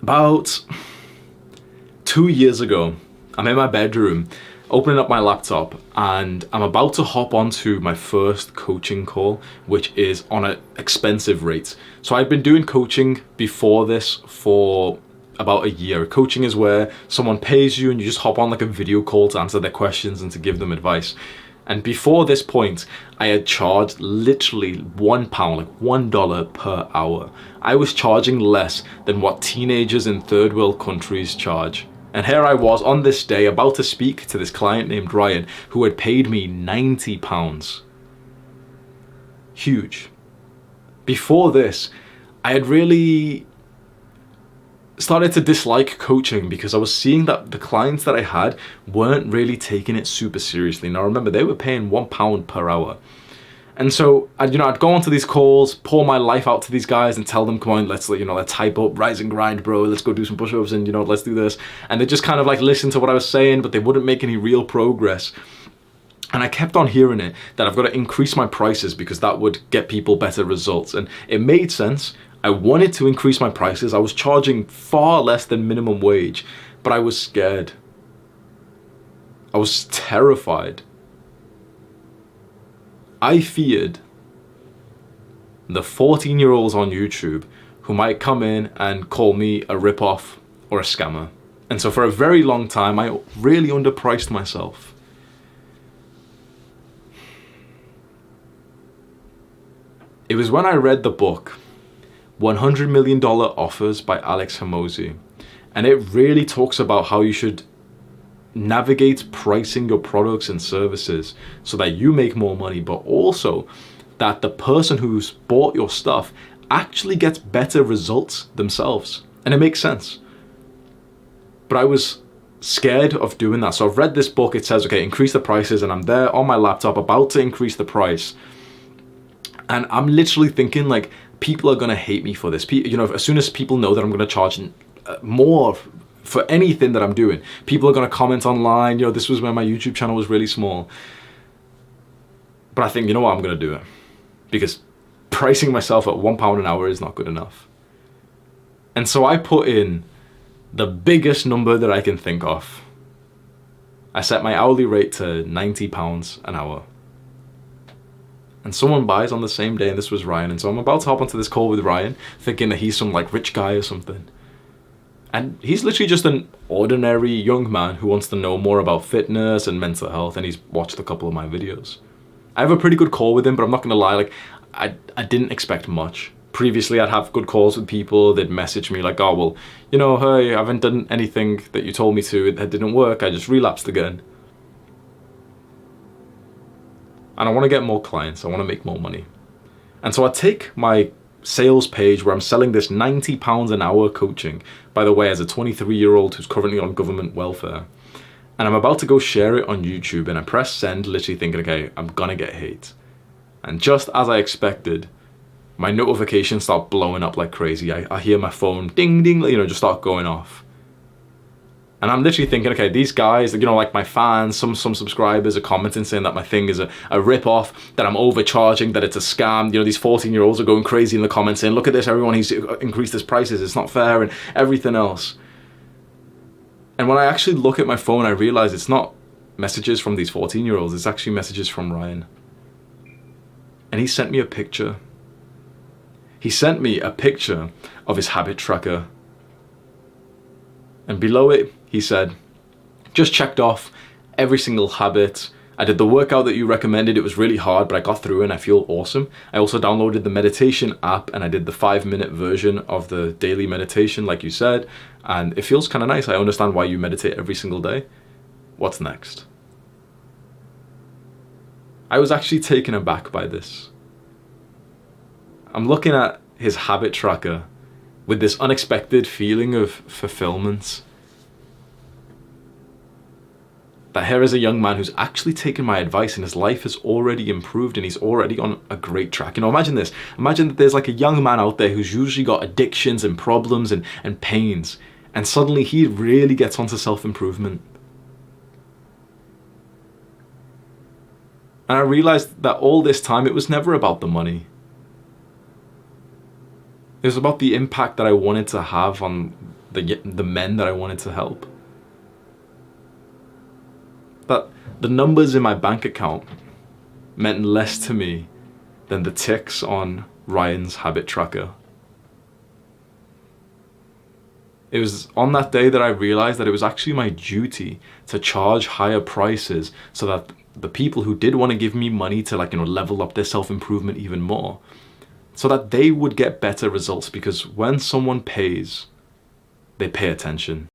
About 2 years ago, I'm in my bedroom, opening up my laptop, and I'm about to hop onto my first coaching call, which is on an expensive rate. So I've been doing coaching before this for about a year. Coaching is where someone pays you and you just hop on like a video call to answer their questions and to give them advice. And before this point, I had charged literally £1, like $1 per hour. I was charging less than what teenagers in third world countries charge. And here I was on this day about to speak to this client named Ryan who had paid me £90. Huge. Before this, I had really started to dislike coaching because I was seeing that the clients that I had weren't really taking it super seriously. Now remember, they were paying £1 per hour. And so I'd go onto these calls, pour my life out to these guys and tell them, come on, let's hype up, rise and grind, bro. Let's go do some push-ups and let's do this. And they just kind of like listened to what I was saying, but they wouldn't make any real progress. And I kept on hearing it, that I've got to increase my prices because that would get people better results. And it made sense. I wanted to increase my prices. I was charging far less than minimum wage, but I was scared. I was terrified. I feared the 14-year-olds on YouTube who might come in and call me a rip-off or a scammer. And so for a very long time, I really underpriced myself. It was when I read the book, $100 Million Offers by Alex Hormozi. And it really talks about how you should navigate pricing your products and services so that you make more money, but also that the person who's bought your stuff actually gets better results themselves. And it makes sense. But I was scared of doing that. So I've read this book. It says, okay, increase the prices. And I'm there on my laptop about to increase the price. And I'm literally thinking like, people are going to hate me for this. As soon as people know that I'm going to charge more for anything that I'm doing, people are going to comment online, this was when my YouTube channel was really small. But I think, you know what, I'm going to do it. Because pricing myself at £1 an hour is not good enough. And so I put in the biggest number that I can think of. I set my hourly rate to £90 an hour. And someone buys on the same day, and this was Ryan. And so I'm about to hop onto this call with Ryan, thinking that he's some like rich guy or something. And he's literally just an ordinary young man who wants to know more about fitness and mental health, and he's watched a couple of my videos. I have a pretty good call with him, but I'm not gonna lie, like I didn't expect much. Previously, I'd have good calls with people, they'd message me like, oh, well, hey, I haven't done anything that you told me to, it didn't work, I just relapsed again. And I want to get more clients, I want to make more money. And so I take my sales page where I'm selling this £90 an hour coaching, by the way, as a 23-year-old who's currently on government welfare. And I'm about to go share it on YouTube, and I press send, literally thinking, okay, I'm gonna get hate. And just as I expected, my notifications start blowing up like crazy. I hear my phone ding, ding, just start going off. And I'm literally thinking, okay, these guys, like my fans, some subscribers are commenting saying that my thing is a rip-off, that I'm overcharging, that it's a scam. These 14-year-olds are going crazy in the comments saying, look at this, everyone, he's increased his prices, it's not fair, and everything else. And when I actually look at my phone, I realize it's not messages from these 14-year-olds, it's actually messages from Ryan. And he sent me a picture. He sent me a picture of his habit tracker. And below it, he said, just checked off every single habit. I did the workout that you recommended. It was really hard, but I got through and I feel awesome. I also downloaded the meditation app and I did the 5-minute version of the daily meditation like you said. And it feels kind of nice. I understand why you meditate every single day. What's next? I was actually taken aback by this. I'm looking at his habit tracker with this unexpected feeling of fulfillment. That here is a young man who's actually taken my advice and his life has already improved and he's already on a great track. Imagine this. Imagine that there's like a young man out there who's usually got addictions and problems and pains, and suddenly he really gets onto self-improvement. And I realized that all this time it was never about the money. It was about the impact that I wanted to have on the men that I wanted to help. That the numbers in my bank account meant less to me than the ticks on Ryan's habit tracker. It was on that day that I realized that it was actually my duty to charge higher prices so that the people who did want to give me money to level up their self-improvement even more, so that they would get better results, because when someone pays, they pay attention.